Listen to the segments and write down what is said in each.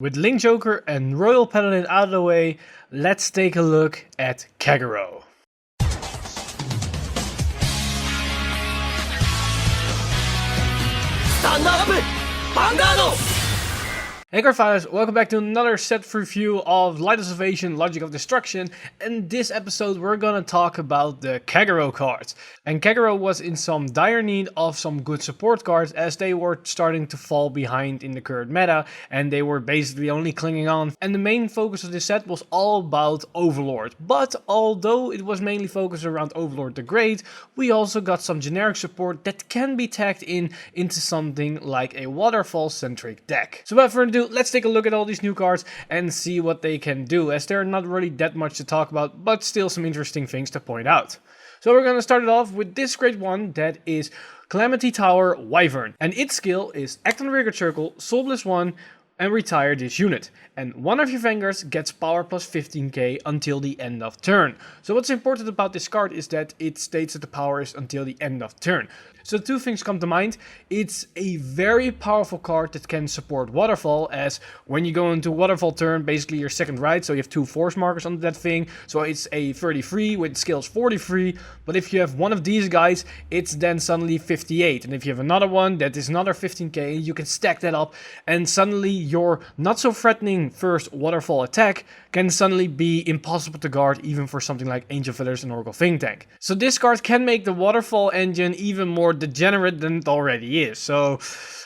With Link Joker and Royal Paladin out of the way, let's take a look at Kagero. Stand up! Vanguard! Hey Cardfighters, welcome back to another set review of Light of Salvation, Logic of Destruction. In this episode we're gonna talk about the Kagero cards. And Kagero was in some dire need of some good support cards as they were starting to fall behind in the current meta and they were basically only clinging on. And the main focus of this set was all about Overlord. But although it was mainly focused around Overlord the Great, we also got some generic support that can be tagged into something like a waterfall centric deck. So without further ado, let's take a look at all these new cards and see what they can do, as there are not really that much to talk about, but still some interesting things to point out. So we're going to start it off with this great one that is Calamity Tower Wyvern, and its skill is act on the rearguard circle, soul bliss 1, and retire this unit. And one of your Vanguards gets power plus 15k until the end of turn. So what's important about this card is that it states that the power is until the end of turn. So two things come to mind. It's a very powerful card that can support Waterfall, as when you go into Waterfall turn, basically your second right, so you have two force markers on that thing. So it's a 33 with skills 43, but if you have one of these guys, it's then suddenly 58. And if you have another one that is another 15k, you can stack that up and suddenly your not so threatening first Waterfall attack can suddenly be impossible to guard even for something like Angel Feathers and Oracle Think Tank. So this card can make the Waterfall engine even more degenerate than it already is. So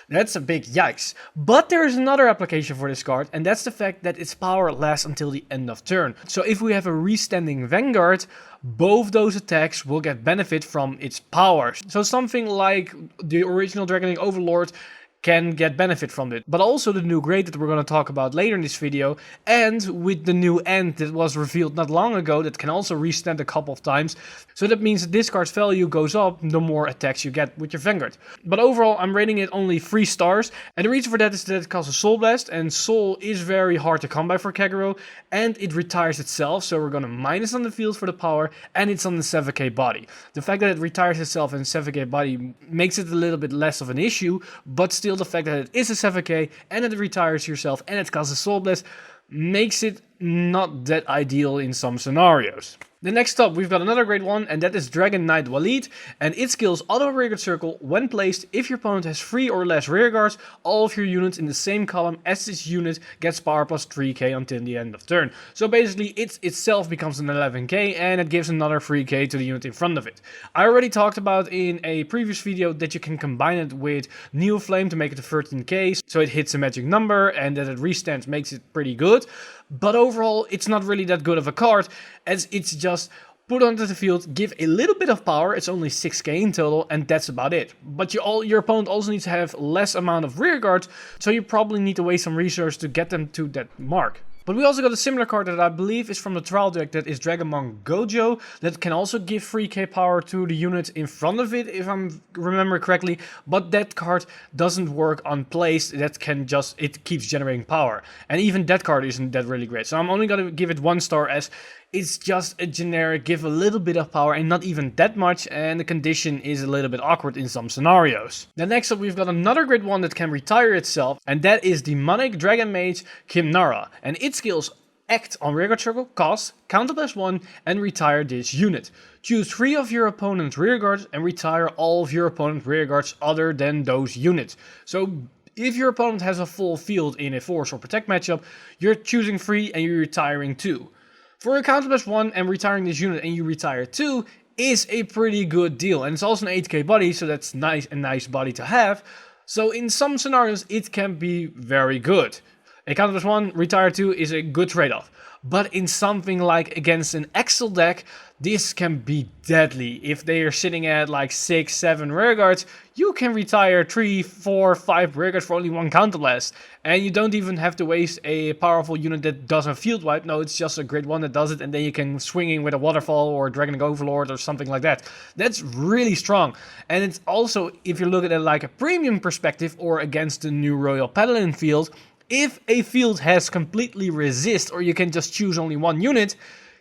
that's a big yikes. But there is another application for this card, and that's the fact that its power lasts until the end of turn. So if we have a restanding Vanguard, both those attacks will get benefit from its power. So something like the original Dragonic Overlord can get benefit from it, but also the new grade that we're going to talk about later in this video, and with the new end that was revealed not long ago that can also restand a couple of times. So that means that this card's value goes up the more attacks you get with your Vanguard. But overall I'm rating it only 3 stars, and the reason for that is that it costs a Soul Blast, and Soul is very hard to come by for Kagero, and it retires itself, so we're going to minus on the field for the power, and it's on the 7k body. The fact that it retires itself and 7k body makes it a little bit less of an issue, but still the fact that it is a 7k and it retires yourself and it costs a Soul Blast makes it not that ideal in some scenarios. The next up, we've got another great one, and that is Dragonic Waleed, and it skills auto rearguard circle when placed. If your opponent has 3 or less rearguards, all of your units in the same column as this unit gets power plus 3k until the end of turn. So basically it itself becomes an 11k and it gives another 3k to the unit in front of it. I already talked about in a previous video that you can combine it with Neoflame to make it a 13k, so it hits a magic number, and that it restands makes it pretty good. But overall, it's not really that good of a card, as it's just put onto the field, give a little bit of power, it's only 6k in total, and that's about it. But your opponent also needs to have less amount of rear guards, so you probably need to waste some resources to get them to that mark. But we also got a similar card that I believe is from the trial deck, that is Dragonic Gojo, that can also give 3k power to the unit in front of it, if I remember correctly, but that card doesn't work on place, that can just, it keeps generating power. And even that card isn't that really great, so I'm only gonna give it 1 star, as it's just a generic, give a little bit of power and not even that much, and the condition is a little bit awkward in some scenarios. Then next up we've got another great one that can retire itself, and that is Demonic Dragon Mage Kimnara, and its skills act on rearguard circle, cost, counter plus 1, and retire this unit. Choose 3 of your opponent's rearguards and retire all of your opponent's rearguards other than those units. So if your opponent has a full field in a force or protect matchup, you're choosing 3 and you're retiring 2. For a counter plus 1 and retiring this unit and you retire 2 is a pretty good deal. And it's also an 8k body, so that's a nice body to have. So in some scenarios it can be very good. A counter plus 1, retire 2 is a good trade-off. But in something like against an Excel deck, this can be deadly. If they are sitting at like 6, 7 rearguards, you can retire 3, 4, 5 rearguards for only 1 counterblast. And you don't even have to waste a powerful unit that does a field wipe. No, it's just a great one that does it, and then you can swing in with a Waterfall or Dragonic Overlord or something like that. That's really strong. And it's also, if you look at it like a premium perspective or against the new Royal Paladin field, if a field has completely resist, or you can just choose only 1 unit,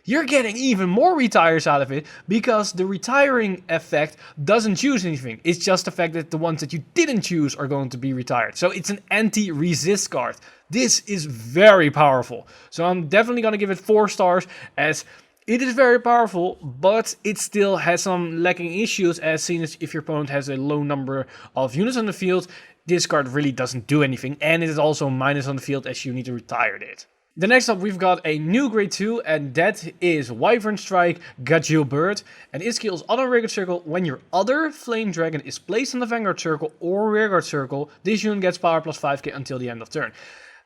you're getting even more retires out of it because the retiring effect doesn't choose anything. It's just the fact that the ones that you didn't choose are going to be retired. So it's an anti-resist card. This is very powerful. So I'm definitely going to give it 4 stars as it is very powerful, but it still has some lacking issues as seen as if your opponent has a low number of units on the field. This card really doesn't do anything, and it is also minus on the field as you need to retire it. The next up we've got a new grade 2, and that is Wyvern Strike Gajeelbird, and it skills auto rearguard circle. When your other flame dragon is placed on the Vanguard circle or rearguard circle, this unit gets power plus 5k until the end of turn.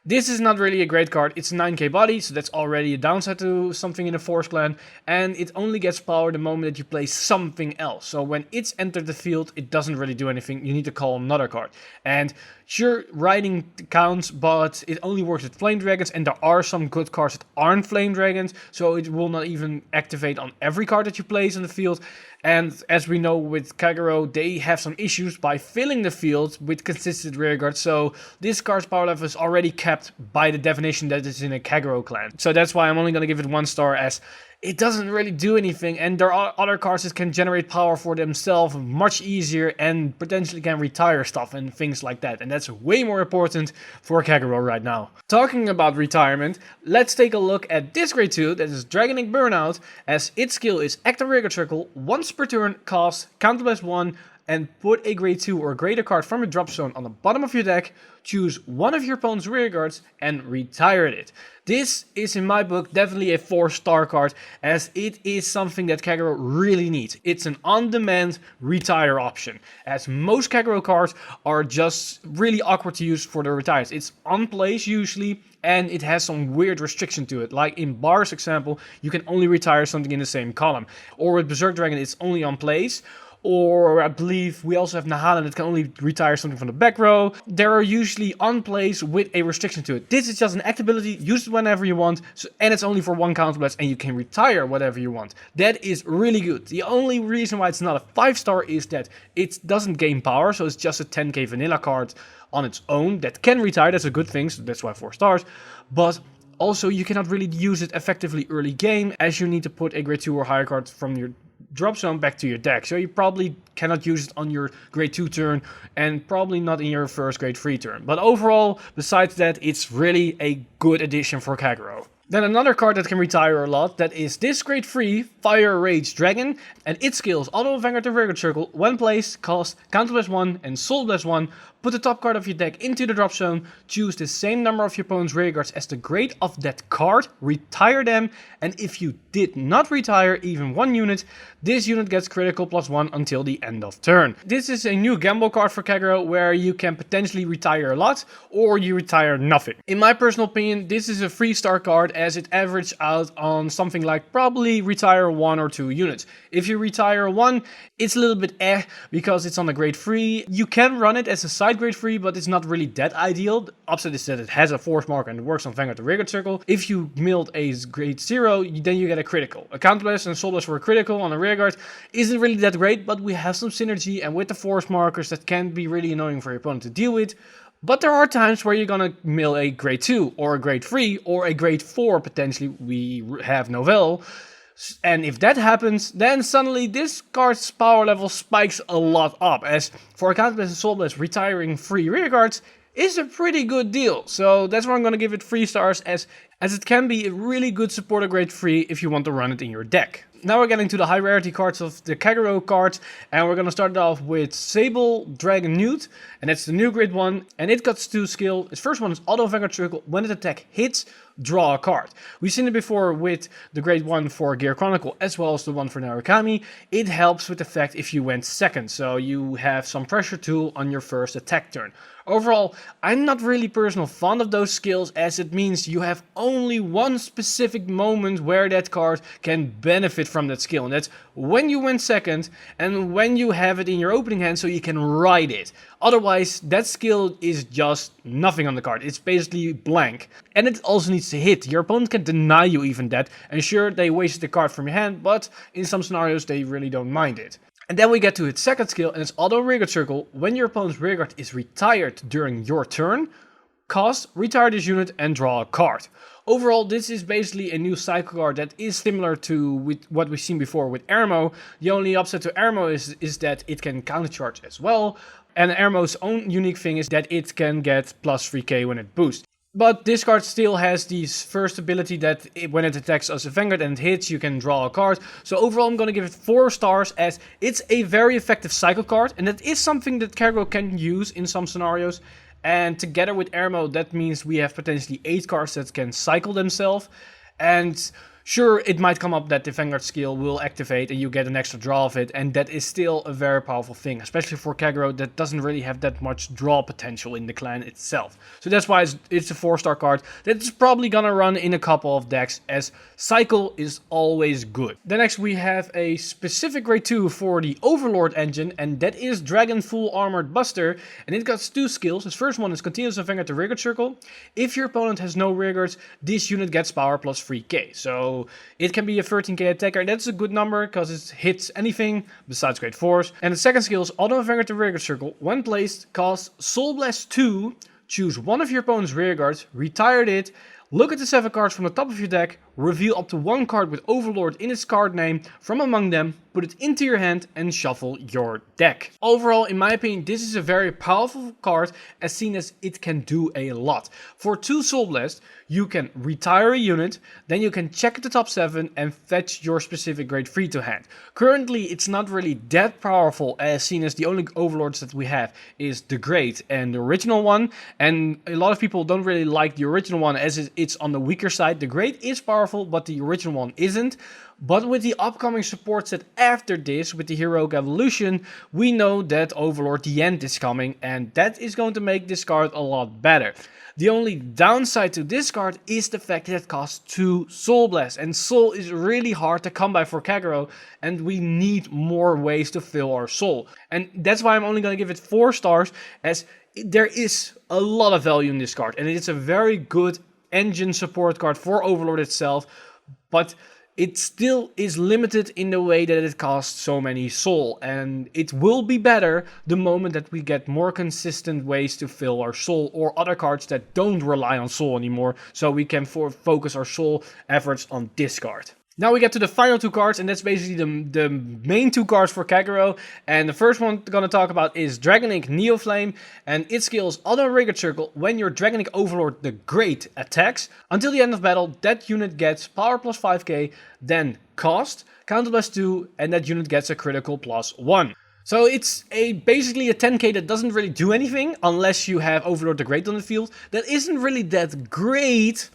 This is not really a great card. It's a 9k body, so that's already a downside to something in the Force Clan. And it only gets power the moment that you play something else. So when it's entered the field, it doesn't really do anything. You need to call another card. And sure, riding counts, but it only works with Flame Dragons. And there are some good cards that aren't Flame Dragons. So it will not even activate on every card that you place in the field. And as we know with Kagero, they have some issues by filling the field with consistent rearguard. So this card's power level is already capped by the definition that it's in a Kagero clan. So that's why I'm only going to give it 1 star, as it doesn't really do anything. And there are other cards that can generate power for themselves much easier and potentially can retire stuff and things like that. And that's way more important for Kagero right now. Talking about retirement, let's take a look at this grade 2, that is Dragonic Burnout, as its skill is active rearguard circle, once per turn, cost, counterblast 1, and put a grade 2 or greater card from your drop zone on the bottom of your deck, choose one of your opponent's rearguards and retire it. This is in my book definitely a 4-star card, as it is something that Kagero really needs. It's an on-demand retire option, as most Kagero cards are just really awkward to use for the retires. It's on place usually, and it has some weird restriction to it. Like in Bar's example, you can only retire something in the same column. Or with Berserk Dragon, it's only on place. Or I believe we also have Nahalan that can only retire something from the back row. They are usually on place with a restriction to it. This is just an act ability, use it whenever you want, and it's only for 1 counterblast, and you can retire whatever you want. That is really good. The only reason why it's not a 5-star is that it doesn't gain power, so it's just a 10k vanilla card on its own that can retire. That's a good thing, so that's why 4 stars. But also you cannot really use it effectively early game, as you need to put a grade 2 or higher card from your drop zone back to your deck. So you probably cannot use it on your grade 2 turn, and probably not in your first grade 3 turn. But overall, besides that, it's really a good addition for Kagero. Then another card that can retire a lot, that is this grade 3 Fire Rage Dragon, and its skills auto Vanguard to rearguard circle, when placed, cost, counterblast 1 and soul blast 1, put the top card of your deck into the drop zone, choose the same number of your opponent's rearguards as the grade of that card, retire them, and if you did not retire even 1 unit, this unit gets critical +1 until the end of turn. This is a new gamble card for Kagero where you can potentially retire a lot or you retire nothing. In my personal opinion, this is a 3-star card, as it averaged out on something like probably retire 1 or 2 units. If you retire 1, it's a little bit because it's on a grade 3. You can run it as a side grade 3, but it's not really that ideal. The upside is that it has a force marker and it works on Vanguard to rearguard circle. If you milled a grade 0, then you get a critical. A counterblast and soul blast for a critical on a rearguard isn't really that great, but we have some synergy, and with the force markers that can be really annoying for your opponent to deal with. But there are times where you're gonna mill a grade 2 or a grade 3 or a grade 4, potentially we have Novell. And if that happens, then suddenly this card's power level spikes a lot up, as for a counterblast and soul blast, retiring 3 rearguards is a pretty good deal. So that's why I'm going to give it 3 stars, as it can be a really good supporter grade 3 if you want to run it in your deck. Now we're getting to the high rarity cards of the Kagero cards, and we're going to start off with Sabel Dragonewt, and that's the new grade 1, and it got 2 skill. Its first one is auto Vanguard circle. When its attack hits, draw a card. We've seen it before with the grade 1 for Gear Chronicle as well as the one for Narukami. It helps with the fact if you went second, so you have some pressure tool on your first attack turn. Overall, I'm not really personally fond of those skills, as it means you have only one specific moment where that card can benefit from that skill, and that's when you win second and when you have it in your opening hand so you can ride it. Otherwise, that skill is just nothing on the card. It's basically blank. And it also needs to hit. Your opponent can deny you even that, and sure, they wasted the card from your hand, but in some scenarios they really don't mind it. And then we get to its second skill, and it's auto rearguard circle. When your opponent's rearguard is retired during your turn, cost, retire this unit and draw a card. Overall, this is basically a new cycle card that is similar to what we've seen before with Ermo. The only upside to Ermo is that it can countercharge as well. And Ermo's own unique thing is that it can get plus 3k when it boosts. But this card still has the first ability that when it attacks as a Vanguard and it hits, you can draw a card. So overall, I'm going to give it 4 stars as it's a very effective cycle card. And that is something that Kagero can use in some scenarios. And together with Ermo, that means we have potentially 8 cards that can cycle themselves. And sure, it might come up that the Vanguard skill will activate and you get an extra draw of it. And that is still a very powerful thing, especially for Kagero that doesn't really have that much draw potential in the clan itself. So that's why it's a 4-star card that's probably gonna run in a couple of decks, as cycle is always good. Then next we have a specific grade 2 for the Overlord engine, and that is Dragon Full Armored Buster. And it got 2 skills. His first one is continuous Vanguard to rearguard circle. If your opponent has no rearguards, this unit gets power plus 3k. So it can be a 13k attacker, and that's a good number because it hits anything besides grade 4s. And the second skill is Auto Vanguard to rearguard circle. When placed, costs Soul Blast 2, choose one of your opponent's rearguards, retire it, look at the 7 cards from the top of your deck, reveal up to 1 card with Overlord in its card name from among them, put it into your hand and shuffle your deck. Overall, in my opinion, this is a very powerful card as seen as it can do a lot. For 2 Soul Blast, you can retire a unit, then you can check the top 7 and fetch your specific grade 3 to hand. Currently, it's not really that powerful as seen as the only Overlords that we have is the Great and the original one. And a lot of people don't really like the original one as it's on the weaker side. The Great is powerful, but the original one isn't. But with the upcoming support set after this, with the Heroic Evolution, we know that Overlord the End is coming, and that is going to make this card a lot better. The only downside to this card is the fact that it costs 2 Soul Blast, and Soul is really hard to come by for Kagero, and we need more ways to fill our Soul. And that's why I'm only going to give it 4 stars, as there is a lot of value in this card, and it's a very good engine support card for Overlord itself, but it still is limited in the way that it costs so many soul, and it will be better the moment that we get more consistent ways to fill our soul or other cards that don't rely on soul anymore, so we can focus our soul efforts on this card. Now we get to the final 2 cards, and that's basically the main 2 cards for Kagero. And the first one I'm going to talk about is Dragonic Neoflame, and its skill is Auto Rearguard Circle. When your Dragonic Overlord the Great attacks, until the end of battle, that unit gets power plus 5k, then cost, counter plus 2, and that unit gets a critical plus 1. So it's basically a 10k that doesn't really do anything unless you have Overlord the Great on the field. That isn't really that great.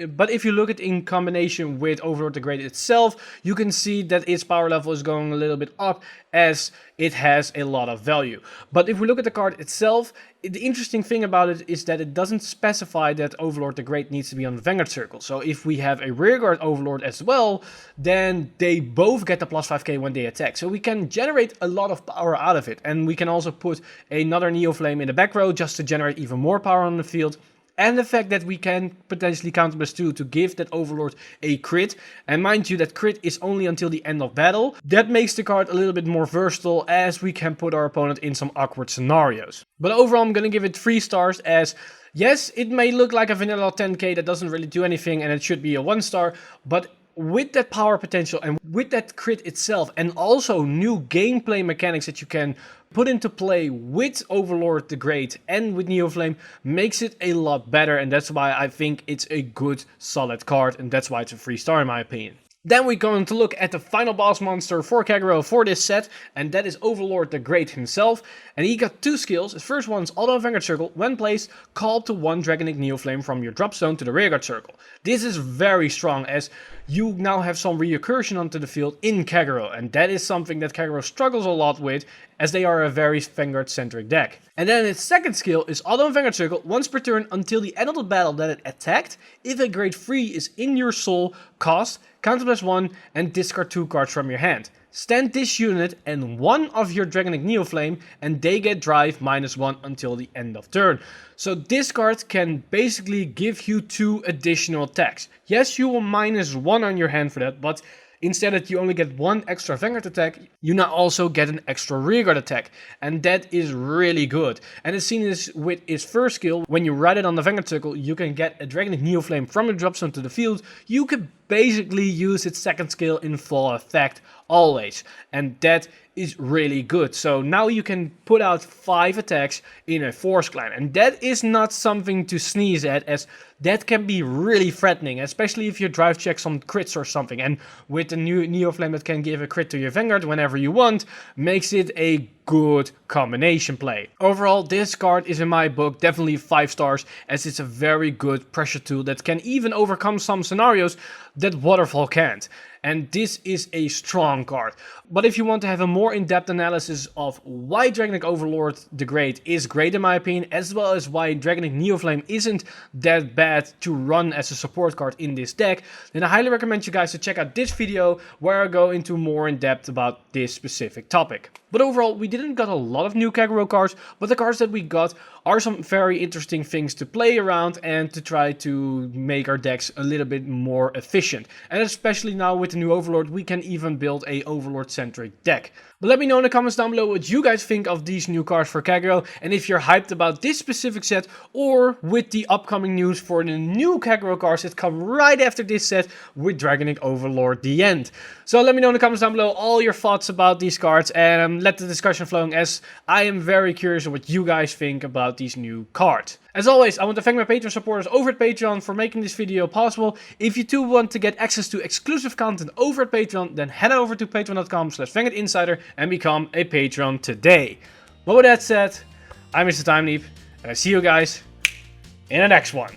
But if you look at it in combination with Overlord the Great itself, you can see that its power level is going a little bit up as it has a lot of value. But if we look at the card itself, the interesting thing about it is that it doesn't specify that Overlord the Great needs to be on the Vanguard circle. So if we have a rearguard Overlord as well, then they both get the plus 5k when they attack. So we can generate a lot of power out of it. And we can also put another Neoflame in the back row just to generate even more power on the field. And the fact that we can potentially counter plus 2 to give that Overlord a crit. And mind you, that crit is only until the end of battle. That makes the card a little bit more versatile as we can put our opponent in some awkward scenarios. But overall, I'm going to give it 3 stars as, yes, it may look like a vanilla 10k that doesn't really do anything and it should be a 1 star. But with that power potential and with that crit itself and also new gameplay mechanics that you can put into play with Overlord the Great and with Neoflame makes it a lot better, and that's why I think it's a good solid card, and that's why it's a 3 star in my opinion. Then we're going to look at the final boss monster for Kagero for this set, and that is Overlord the Great himself. And he got 2 skills. His first one is Auto Vanguard Circle. When placed, call up to 1 Dragonic Neoflame from your drop zone to the rearguard circle. This is very strong as you now have some reoccursion onto the field in Kagero, and that is something that Kagero struggles a lot with as they are a very Vanguard-centric deck. And then its second skill is Auto Vanguard Circle. Once per turn until the end of the battle that it attacked, if a grade 3 is in your soul, cost, counter plus 1, and discard 2 cards from your hand. Stand this unit and one of your Dragonic Neoflame, and they get drive -1 until the end of turn. So this card can basically give you 2 additional attacks. Yes, you will -1 on your hand for that, but instead that you only get one extra Vanguard attack, you now also get an extra rearguard attack. And that is really good. And it's seen this with its first skill. When you ride it on the Vanguard circle, you can get a Dragonic Neoflame from the drop zone to the field. You could basically use its second skill in full effect always. And that is really good. So now you can put out 5 attacks in a force clan. And that is not something to sneeze at, as that can be really threatening, especially if you drive check some crits or something. And with the new Neoflame that can give a crit to your Vanguard whenever you want, makes it a good combination play. Overall, this card is in my book definitely 5 stars, as it's a very good pressure tool that can even overcome some scenarios that Waterfall can't. And this is a strong card. But if you want to have a more in-depth analysis of why Dragonic Overlord the Great is great in my opinion, as well as why Dragonic Neoflame isn't that bad to run as a support card in this deck, then I highly recommend you guys to check out this video where I go into more in depth about this specific topic. But overall, we didn't got a lot of new Kagero cards, but the cards that we got are some very interesting things to play around and to try to make our decks a little bit more efficient. And especially now with the new Overlord, we can even build a Overlord-centric deck. But let me know in the comments down below what you guys think of these new cards for Kagero, and if you're hyped about this specific set, or with the upcoming news for the new Kagero cards that come right after this set with Dragonic Overlord the End. So let me know in the comments down below all your thoughts about these cards, and let the discussion flowing, as I am very curious what you guys think about these new cards. As always, I want to thank my Patreon supporters over at Patreon for making this video possible. If you too want to get access to exclusive content over at Patreon, then head over to patreon.com/VanguardInsider and become a patron today. But with that said, I'm Mr. Time Leap, and I see you guys in the next one.